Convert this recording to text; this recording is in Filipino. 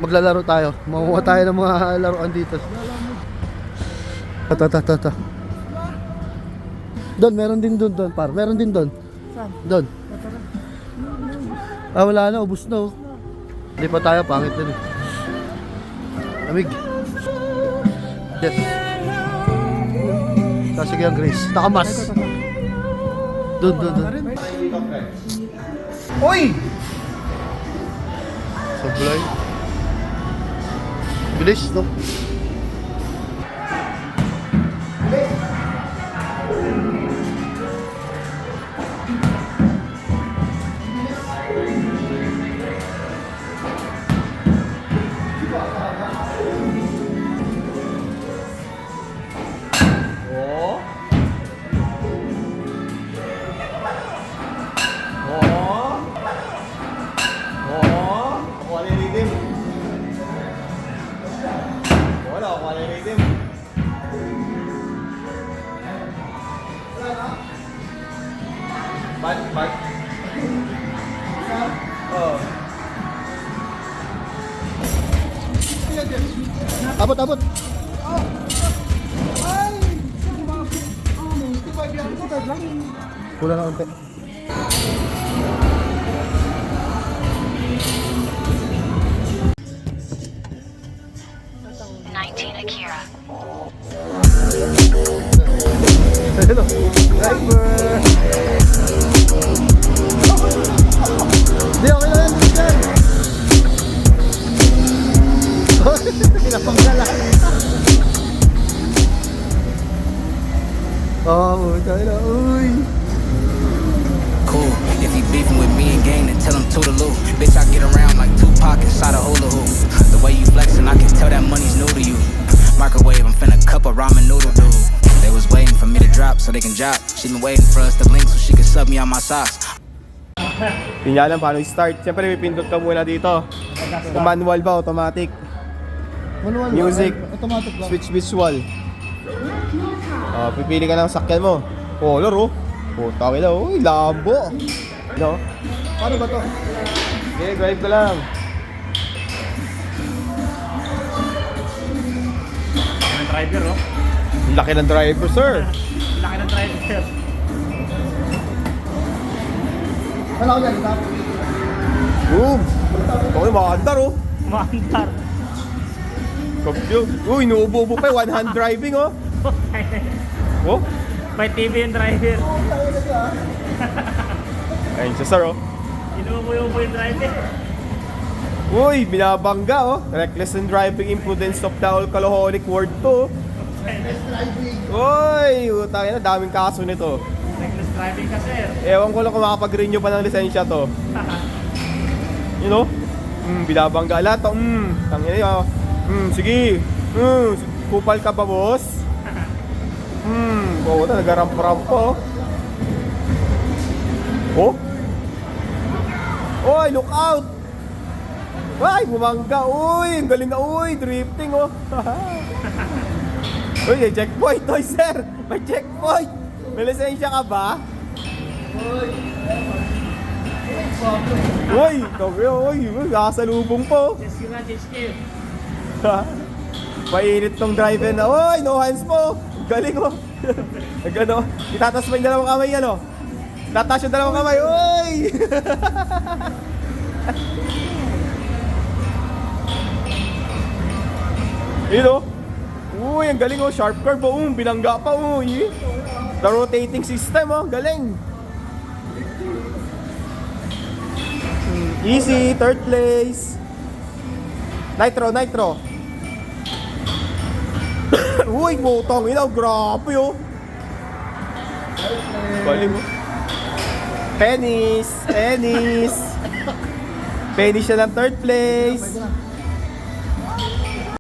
maglalaro tayo. Makuha tayo ng mga laruan dito. Ta. Doon, meron din doon, par. Meron din doon. Saan? Doon. Ah, wala na, ubos na oh. Hindi pa tayo, pangit na eh. Lamig. Yes. Sige ang Grace. Nakamas. Doon. Uy! Sablay. Bilis, no? Bye. Oh. Abot. Kulang na konti. Akira. Hello, driver. Hindi, okay na yan, Christian. Pinapanggalan. Oh, tayo na, uy. Cool. If he beefing with me in game, then tell him toodaloo. Bitch, I get around like Tupac inside a hula hoop. The way you flexing, I can tell that money's new to you. Microwave, I'm finna cup a ramen noodle dude. They was waiting for me to drop so they can drop. She been waiting for us to link so she can sub me on my socks. Hindi niya alam paano i-start. Siyempre, may pindot ka muna dito. Manual ba? Automatic? Manual Music. Automatic lang. Switch visual. Pipili ka ng sakyan mo. Color oh. Puta ka na. Uy, Lambo. No? Paano ba to? Okay, drive ka lang. Ang driver, oh. Laki ng driver, sir. Laki ng driver. Wala ko dyan, ito. Boom. Okay, makakandar oh. Maandar. Kapyo. Uy, inuubo-ubo pa. One hand driving oh. Oh. May TV yung driver. Ayun siya, sir oh. Inuubo yung driver. Uy, binabangga oh. Reckless and driving, imprudence of the alcoholic word to. Uy, utang na, daming kaso nito. Reckless driving ka, sir. Ewan ko lang kung makapag-renew pa ng lisensya to. You know? Binabangga lahat to. Tangina yun. Sige. Kupal ka pa, boss? Puta, nagaramp-ramp po. Oh? Uy, look out! Ay, bumangga. Uy, ang galing na. Uy, drifting oh. Uy, may checkpoint. Uy, sir, may checkpoint. May lisensya ka ba? Uy, nakasalubong po. Just yun na, just yun. Mainit tong driver na. Uy, no hands po. Galing oh. Gano, itatas mo yung dalawang kamay yan oh. Tatas yung dalawang kamay. Uy! Yun oh. Uy, ang galing oh. Sharp curve oh. Binangga pa oh. The rotating system oh. Galing. Easy, third place. Nitro. Uy, butang ina, grabe oh. Galing oh. Pennies siya ng third place.